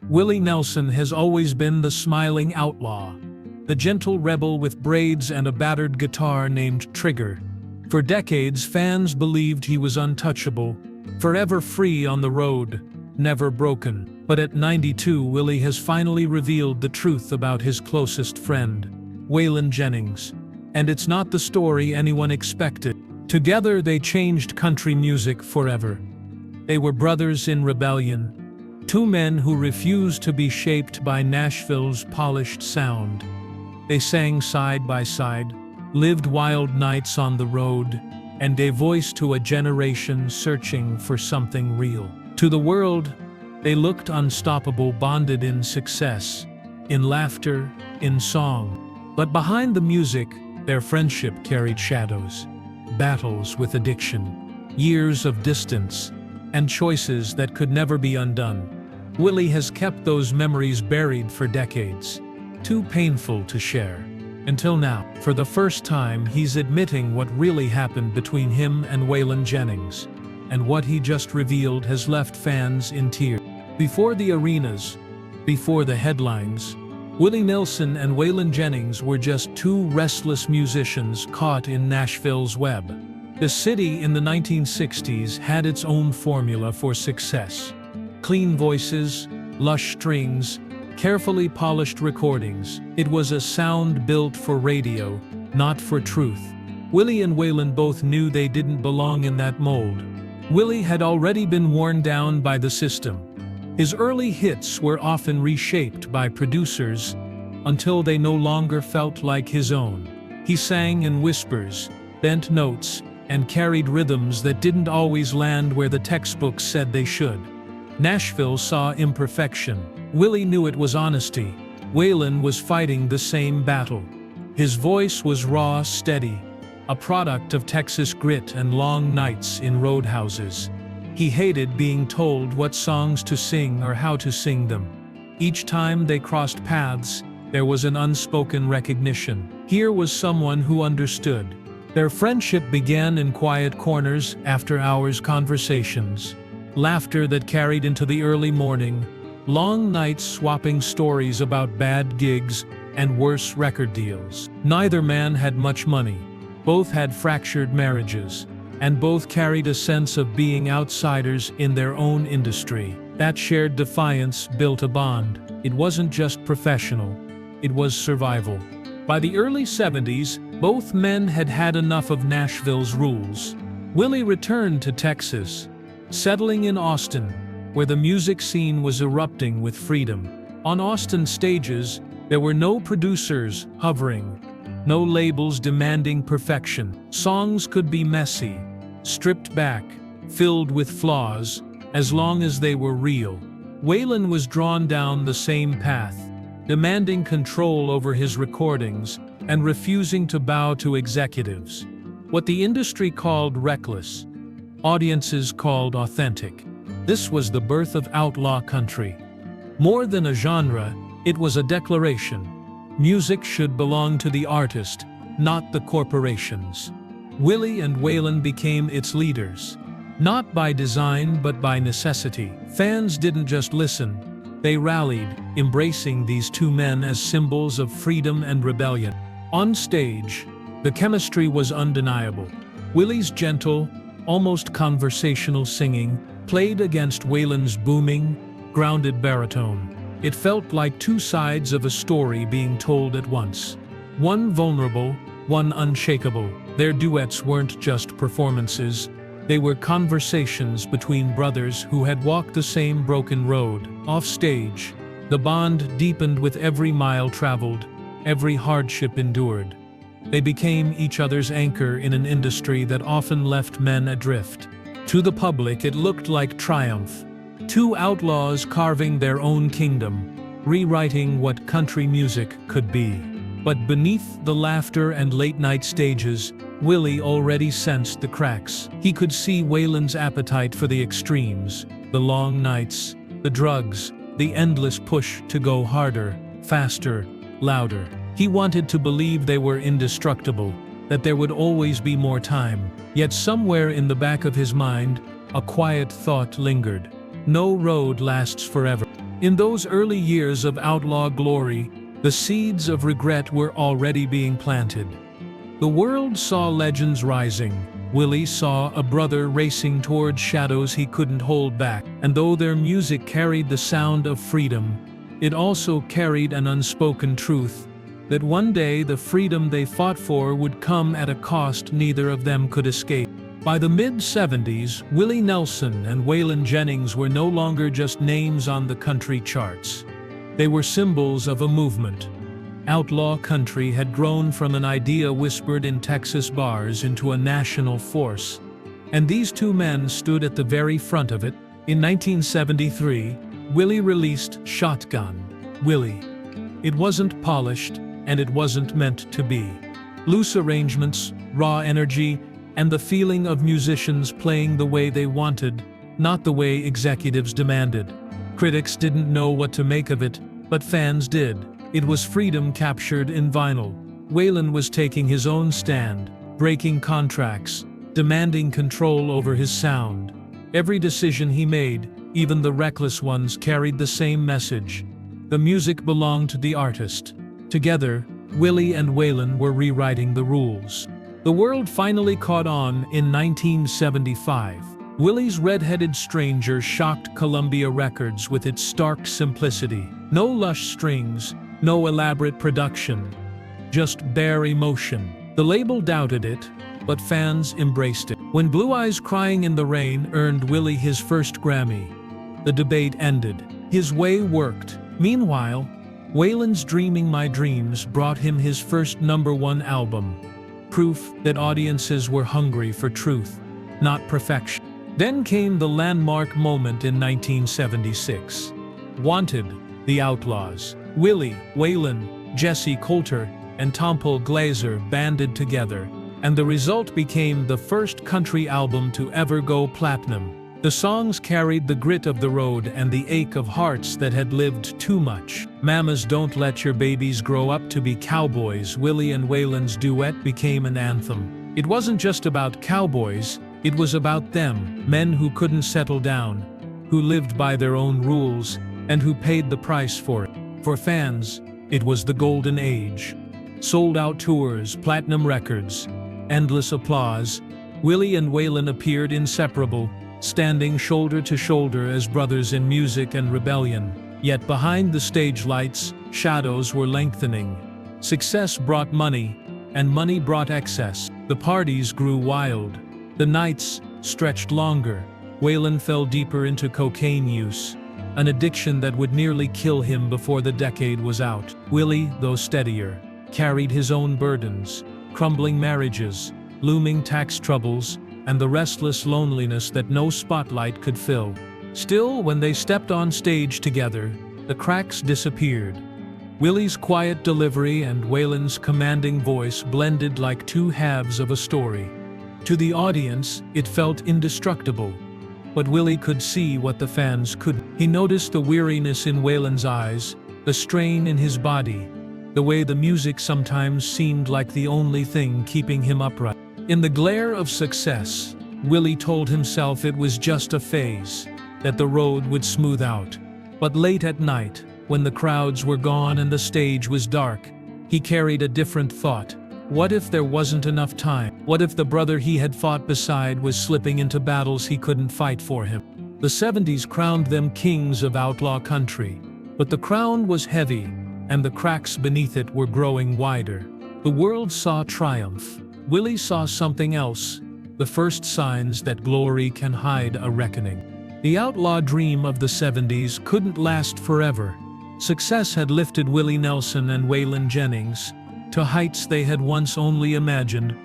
Willie Nelson has always been the smiling outlaw, the gentle rebel with braids and a battered guitar named Trigger. For decades, fans believed he was untouchable, forever free on the road, never broken. But at 92, Willie has finally revealed the truth about his closest friend, Waylon Jennings. And it's not the story anyone expected. Together, they changed country music forever. They were brothers in rebellion, two men who refused to be shaped by Nashville's polished sound. They sang side by side, lived wild nights on the road, and gave voice to a generation searching for something real. To the world, they looked unstoppable, bonded in success, in laughter, in song. But behind the music, their friendship carried shadows, battles with addiction, years of distance, and choices that could never be undone. Willie has kept those memories buried for decades, too painful to share. Until now, for the first time, he's admitting what really happened between him and Waylon Jennings, and what he just revealed has left fans in tears. Before the arenas, before the headlines, Willie Nelson and Waylon Jennings were just two restless musicians caught in Nashville's web. The city in the 1960s had its own formula for success. Clean voices, lush strings, carefully polished recordings. It was a sound built for radio, not for truth. Willie and Waylon both knew they didn't belong in that mold. Willie had already been worn down by the system. His early hits were often reshaped by producers until they no longer felt like his own. He sang in whispers, bent notes, and carried rhythms that didn't always land where the textbooks said they should. Nashville saw imperfection. Willie knew it was honesty. Waylon was fighting the same battle. His voice was raw, steady, a product of Texas grit and long nights in roadhouses. He hated being told what songs to sing or how to sing them. Each time they crossed paths, there was an unspoken recognition. Here was someone who understood. Their friendship began in quiet corners, after-hours conversations, laughter that carried into the early morning, long nights swapping stories about bad gigs and worse record deals. Neither man had much money. Both had fractured marriages, and both carried a sense of being outsiders in their own industry. That shared defiance built a bond. It wasn't just professional, it was survival. By the early 70s, both men had had enough of Nashville's rules. Willie returned to Texas, settling in Austin, where the music scene was erupting with freedom. On Austin stages, there were no producers hovering, no labels demanding perfection. Songs could be messy, stripped back, filled with flaws, as long as they were real. Waylon was drawn down the same path, demanding control over his recordings and refusing to bow to executives. What the industry called reckless, audiences called authentic. This was the birth of outlaw country. More than a genre, it was a declaration. Music should belong to the artist, not the corporations. Willie and Waylon became its leaders, not by design but by necessity. Fans didn't just listen, they rallied, embracing these two men as symbols of freedom and rebellion. On stage, the chemistry was undeniable. Willie's gentle, almost conversational singing played against Waylon's booming, grounded baritone. It felt like two sides of a story being told at once. One vulnerable, one unshakable. Their duets weren't just performances, they were conversations between brothers who had walked the same broken road. Off stage, the bond deepened with every mile traveled, every hardship endured. They became each other's anchor in an industry that often left men adrift. To the public, it looked like triumph. Two outlaws carving their own kingdom, rewriting what country music could be. But beneath the laughter and late-night stages, Willie already sensed the cracks. He could see Waylon's appetite for the extremes, the long nights, the drugs, the endless push to go harder, faster, louder. He wanted to believe they were indestructible, that there would always be more time. Yet somewhere in the back of his mind, a quiet thought lingered. No road lasts forever. In those early years of outlaw glory, the seeds of regret were already being planted. The world saw legends rising. Willie saw a brother racing towards shadows he couldn't hold back. And though their music carried the sound of freedom, it also carried an unspoken truth, that one day the freedom they fought for would come at a cost neither of them could escape. By the mid-70s, Willie Nelson and Waylon Jennings were no longer just names on the country charts. They were symbols of a movement. Outlaw country had grown from an idea whispered in Texas bars into a national force. And these two men stood at the very front of it. In 1973, Willie released Shotgun Willie. It wasn't polished, and it wasn't meant to be. Loose arrangements, raw energy, and the feeling of musicians playing the way they wanted, not the way executives demanded. Critics didn't know what to make of it, but fans did. It was freedom captured in vinyl. Waylon was taking his own stand, breaking contracts, demanding control over his sound. Every decision he made, even the reckless ones, carried the same message. The music belonged to the artist. Together, Willie and Waylon were rewriting the rules. The world finally caught on in 1975. Willie's Red-Headed Stranger shocked Columbia Records with its stark simplicity. No lush strings, no elaborate production, just bare emotion. The label doubted it, but fans embraced it. When Blue Eyes Crying in the Rain earned Willie his first Grammy, the debate ended. His way worked. Meanwhile, Waylon's Dreaming My Dreams brought him his first #1 album, proof that audiences were hungry for truth, not perfection. Then came the landmark moment in 1976. Wanted, the Outlaws. Willie, Waylon, Jesse Coulter, and Tompel Glazer banded together, and the result became the first country album to ever go platinum. The songs carried the grit of the road and the ache of hearts that had lived too much. Mamas Don't Let Your Babies Grow Up to Be Cowboys, Willie and Waylon's duet, became an anthem. It wasn't just about cowboys, it was about them, men who couldn't settle down, who lived by their own rules, and who paid the price for it. For fans, it was the golden age. Sold-out tours, platinum records, endless applause. Willie and Waylon appeared inseparable, standing shoulder to shoulder as brothers in music and rebellion. Yet behind the stage lights, shadows were lengthening. Success brought money, and money brought excess. The parties grew wild. The nights stretched longer. Waylon fell deeper into cocaine use, an addiction that would nearly kill him before the decade was out. Willie, though steadier, carried his own burdens, crumbling marriages, looming tax troubles, and the restless loneliness that no spotlight could fill. Still, when they stepped on stage together, the cracks disappeared. Willie's quiet delivery and Waylon's commanding voice blended like two halves of a story. To the audience, it felt indestructible. But Willie could see what the fans couldn't. He noticed the weariness in Waylon's eyes, the strain in his body, the way the music sometimes seemed like the only thing keeping him upright. In the glare of success, Willie told himself it was just a phase, that the road would smooth out. But late at night, when the crowds were gone and the stage was dark, he carried a different thought. What if there wasn't enough time? What if the brother he had fought beside was slipping into battles he couldn't fight for him? The 70s crowned them kings of outlaw country, but the crown was heavy, and the cracks beneath it were growing wider. The world saw triumph. Willie saw something else, the first signs that glory can hide a reckoning. The outlaw dream of the 70s couldn't last forever. Success had lifted Willie Nelson and Waylon Jennings to heights they had once only imagined,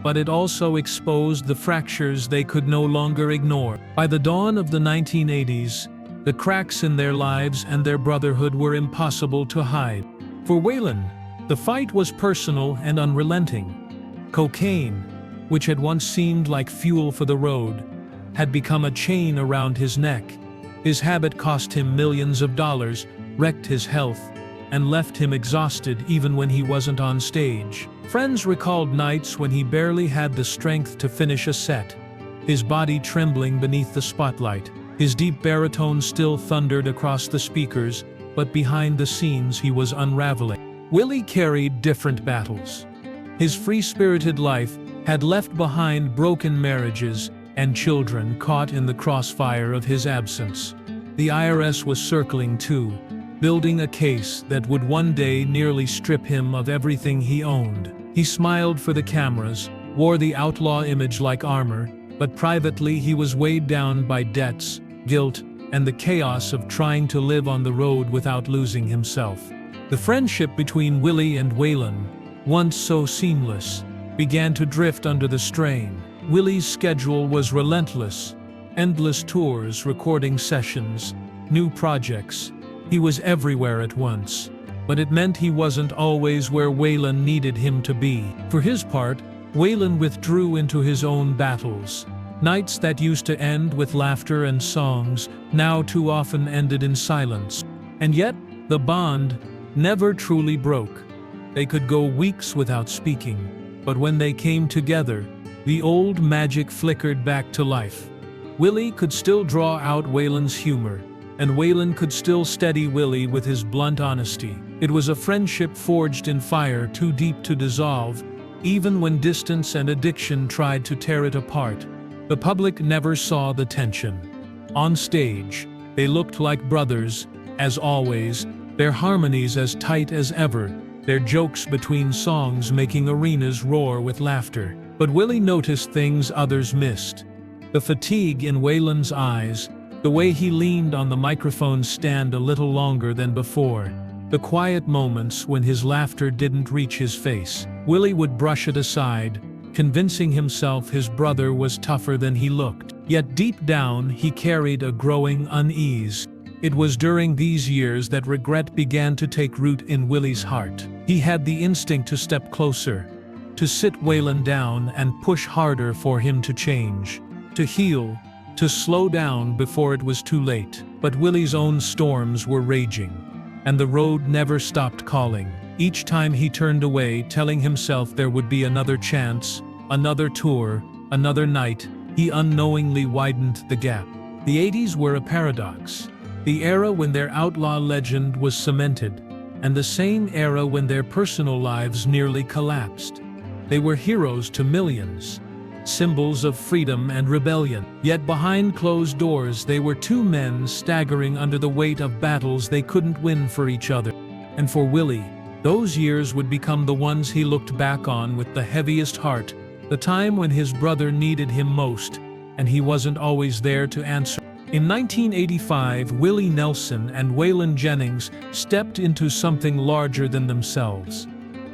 but it also exposed the fractures they could no longer ignore. By the dawn of the 1980s, the cracks in their lives and their brotherhood were impossible to hide. For Waylon, the fight was personal and unrelenting. Cocaine, which had once seemed like fuel for the road, had become a chain around his neck. His habit cost him millions of dollars, wrecked his health, and left him exhausted even when he wasn't on stage. Friends recalled nights when he barely had the strength to finish a set, his body trembling beneath the spotlight. His deep baritone still thundered across the speakers, but behind the scenes he was unraveling. Willie carried different battles. His free-spirited life had left behind broken marriages and children caught in the crossfire of his absence. The IRS was circling too, building a case that would one day nearly strip him of everything he owned. He smiled for the cameras, wore the outlaw image like armor, but privately he was weighed down by debts, guilt, and the chaos of trying to live on the road without losing himself. The friendship between Willie and Waylon, once so seamless, began to drift under the strain. Willie's schedule was relentless, endless tours, recording sessions, new projects. He was everywhere at once, but it meant he wasn't always where Waylon needed him to be. For his part, Waylon withdrew into his own battles. Nights that used to end with laughter and songs now too often ended in silence. And yet, the bond never truly broke. They could go weeks without speaking, but when they came together, the old magic flickered back to life. Willie could still draw out Waylon's humor, and Waylon could still steady Willie with his blunt honesty. It was a friendship forged in fire too deep to dissolve, even when distance and addiction tried to tear it apart. The public never saw the tension. On stage, they looked like brothers, as always, their harmonies as tight as ever, their jokes between songs making arenas roar with laughter. But Willie noticed things others missed. The fatigue in Waylon's eyes, the way he leaned on the microphone stand a little longer than before, the quiet moments when his laughter didn't reach his face. Willie would brush it aside, convincing himself his brother was tougher than he looked. Yet deep down he carried a growing unease. It was during these years that regret began to take root in Willie's heart. He had the instinct to step closer, to sit Waylon down and push harder for him to change, to heal, to slow down before it was too late. But Willie's own storms were raging, and the road never stopped calling. Each time he turned away, telling himself there would be another chance, another tour, another night, he unknowingly widened the gap. The 80s were a paradox, the era when their outlaw legend was cemented, and the same era when their personal lives nearly collapsed. They were heroes to millions, symbols of freedom and rebellion. Yet behind closed doors they were two men staggering under the weight of battles they couldn't win for each other. And for Willie, those years would become the ones he looked back on with the heaviest heart, the time when his brother needed him most, and he wasn't always there to answer. In 1985, Willie Nelson and Waylon Jennings stepped into something larger than themselves.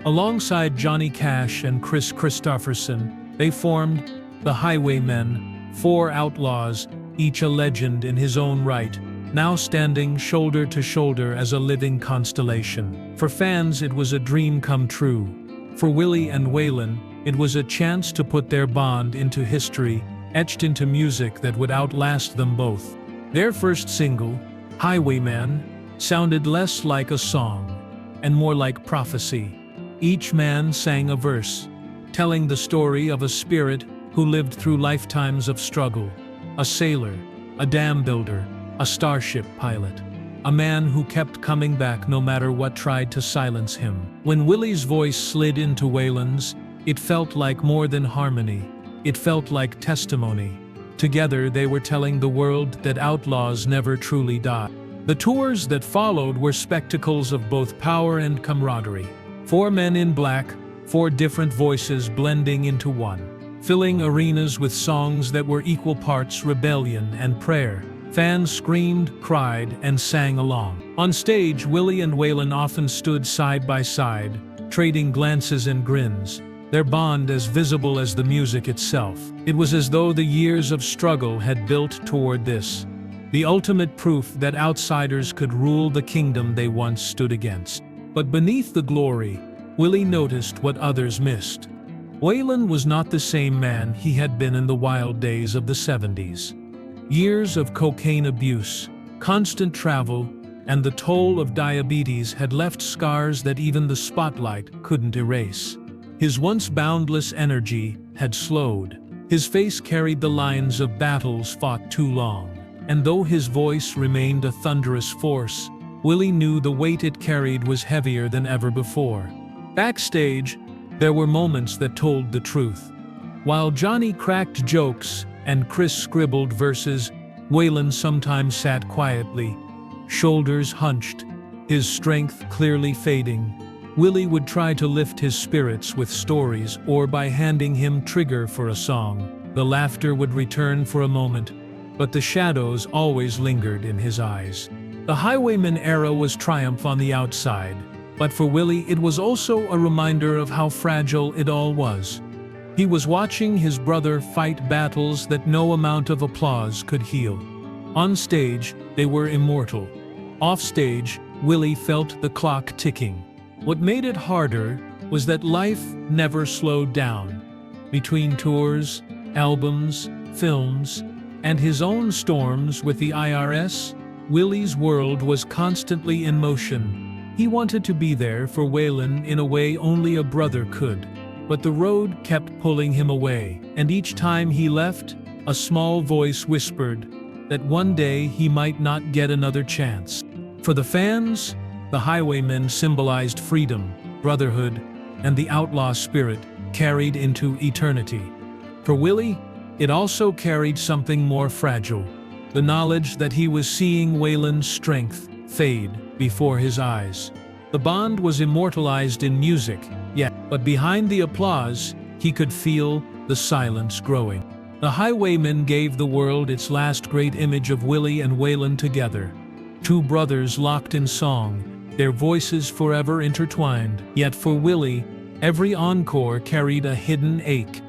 Alongside Johnny Cash and Chris Christopherson, they formed the Highwaymen, four outlaws, each a legend in his own right, now standing shoulder to shoulder as a living constellation. For fans, it was a dream come true. For Willie and Waylon, it was a chance to put their bond into history, etched into music that would outlast them both. Their first single, Highwayman, sounded less like a song and more like prophecy. Each man sang a verse, telling the story of a spirit who lived through lifetimes of struggle. A sailor, a dam builder, a starship pilot. A man who kept coming back no matter what tried to silence him. When Willie's voice slid into Waylon's, it felt like more than harmony. It felt like testimony. Together they were telling the world that outlaws never truly die. The tours that followed were spectacles of both power and camaraderie. Four men in black, four different voices blending into one, filling arenas with songs that were equal parts rebellion and prayer. Fans screamed, cried, and sang along. On stage, Willie and Waylon often stood side by side, trading glances and grins, their bond as visible as the music itself. It was as though the years of struggle had built toward this, the ultimate proof that outsiders could rule the kingdom they once stood against. But beneath the glory, Willie noticed what others missed. Waylon was not the same man he had been in the wild days of the 70s. Years of cocaine abuse, constant travel, and the toll of diabetes had left scars that even the spotlight couldn't erase. His once boundless energy had slowed. His face carried the lines of battles fought too long. and though his voice remained a thunderous force, Willie knew the weight it carried was heavier than ever before. Backstage, there were moments that told the truth. While Johnny cracked jokes and Chris scribbled verses, Waylon sometimes sat quietly, shoulders hunched, his strength clearly fading. Willie would try to lift his spirits with stories or by handing him Trigger for a song. The laughter would return for a moment, but the shadows always lingered in his eyes. The Highwayman era was triumph on the outside, but for Willie it was also a reminder of how fragile it all was. He was watching his brother fight battles that no amount of applause could heal. On stage, they were immortal. Off stage, Willie felt the clock ticking. What made it harder was that life never slowed down. Between tours, albums, films, and his own storms with the IRS, Willie's world was constantly in motion. He wanted to be there for Waylon in a way only a brother could. But the road kept pulling him away, and each time he left, a small voice whispered that one day he might not get another chance. For the fans, the Highwaymen symbolized freedom, brotherhood, and the outlaw spirit carried into eternity. For Willie, it also carried something more fragile, the knowledge that he was seeing Waylon's strength fade before his eyes. The bond was immortalized in music, but behind the applause, he could feel the silence growing. The Highwaymen gave the world its last great image of Willie and Waylon together. Two brothers locked in song, their voices forever intertwined. Yet for Willie, every encore carried a hidden ache.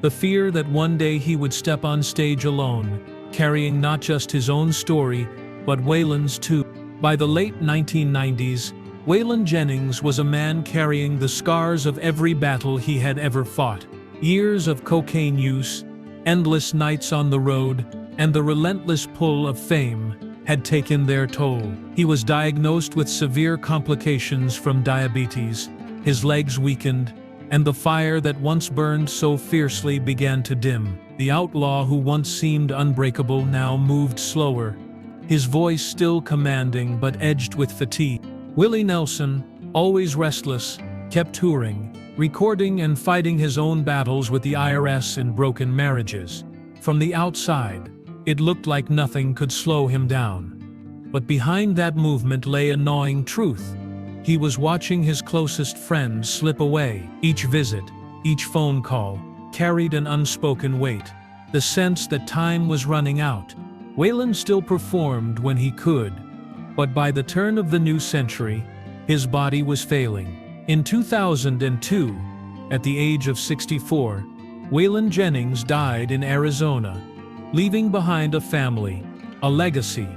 The fear that one day he would step on stage alone, carrying not just his own story, but Waylon's too. By the late 1990s, Waylon Jennings was a man carrying the scars of every battle he had ever fought. Years of cocaine use, endless nights on the road, and the relentless pull of fame had taken their toll. He was diagnosed with severe complications from diabetes, his legs weakened, and the fire that once burned so fiercely began to dim. The outlaw who once seemed unbreakable now moved slower, his voice still commanding but edged with fatigue. Willie Nelson, always restless, kept touring, recording and fighting his own battles with the IRS and broken marriages. From the outside, it looked like nothing could slow him down. But behind that movement lay a gnawing truth. He was watching his closest friends slip away. Each visit, each phone call, carried an unspoken weight, the sense that time was running out. Waylon still performed when he could, but by the turn of the new century, his body was failing. In 2002, at the age of 64, Waylon Jennings died in Arizona, leaving behind a family, a legacy,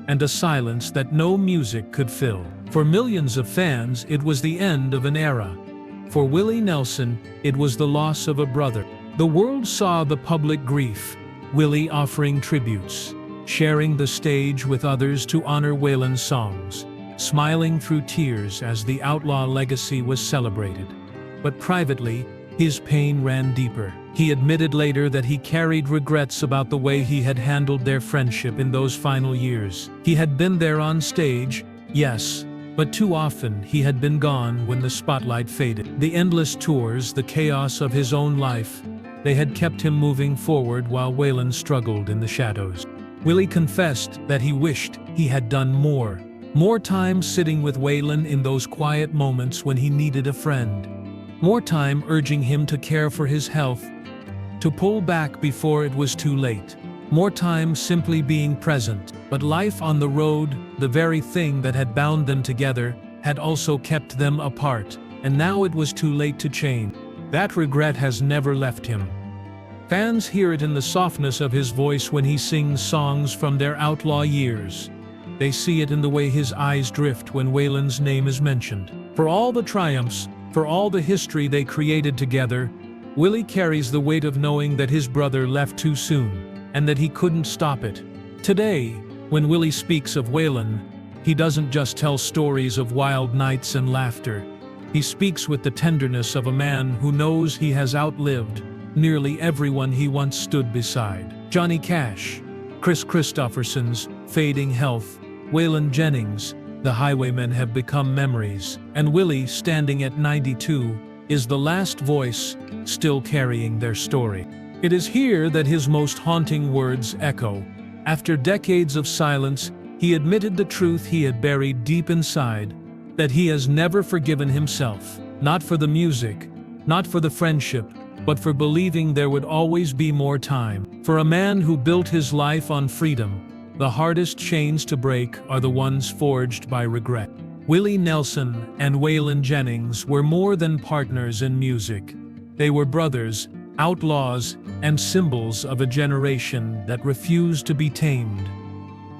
and a silence that no music could fill. For millions of fans, it was the end of an era. For Willie Nelson, it was the loss of a brother. The world saw the public grief, Willie offering tributes, sharing the stage with others to honor Waylon's songs, smiling through tears as the outlaw legacy was celebrated. But privately, his pain ran deeper. He admitted later that he carried regrets about the way he had handled their friendship in those final years. He had been there on stage, yes, but too often he had been gone when the spotlight faded. The endless tours, the chaos of his own life, they had kept him moving forward while Waylon struggled in the shadows. Willie confessed that he wished he had done more time sitting with Waylon in those quiet moments when he needed a friend, more time urging him to care for his health, to pull back before it was too late, more time simply being present. But life on the road, the very thing that had bound them together, had also kept them apart, and now it was too late to change. That regret has never left him. Fans hear it in the softness of his voice when he sings songs from their outlaw years. They see it in the way his eyes drift when Waylon's name is mentioned. For all the triumphs, for all the history they created together, Willie carries the weight of knowing that his brother left too soon, and that he couldn't stop it. Today, when Willie speaks of Waylon, he doesn't just tell stories of wild nights and laughter. He speaks with the tenderness of a man who knows he has outlived nearly everyone he once stood beside. Johnny Cash, Chris Christopherson's fading health, Waylon Jennings, the Highwaymen have become memories, and Willie, standing at 92, is the last voice still carrying their story. It is here that his most haunting words echo. After decades of silence, he admitted the truth he had buried deep inside, that he has never forgiven himself, not for the music, not for the friendship, but for believing there would always be more time. For a man who built his life on freedom, the hardest chains to break are the ones forged by regret. Willie Nelson and Waylon Jennings were more than partners in music. They were brothers, outlaws, and symbols of a generation that refused to be tamed.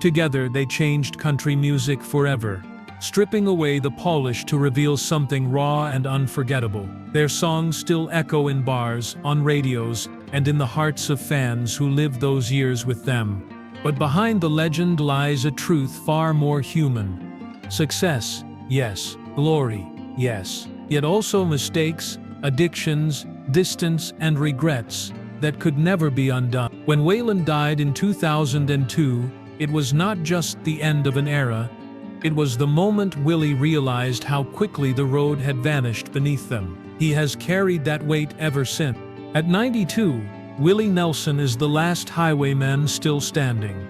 Together they changed country music forever, stripping away the polish to reveal something raw and unforgettable. Their songs still echo in bars, on radios, and in the hearts of fans who lived those years with them. But behind the legend lies a truth far more human. Success, yes. Glory, yes. Yet also mistakes, addictions, distance, and regrets that could never be undone. When Waylon died in 2002, it was not just the end of an era, it was the moment Willie realized how quickly the road had vanished beneath them. He has carried that weight ever since. At 92, Willie Nelson is the last Highwayman still standing.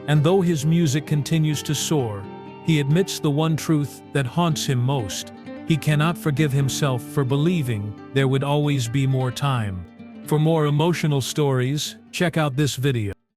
And though his music continues to soar, he admits the one truth that haunts him most. He cannot forgive himself for believing there would always be more time. For more emotional stories, check out this video.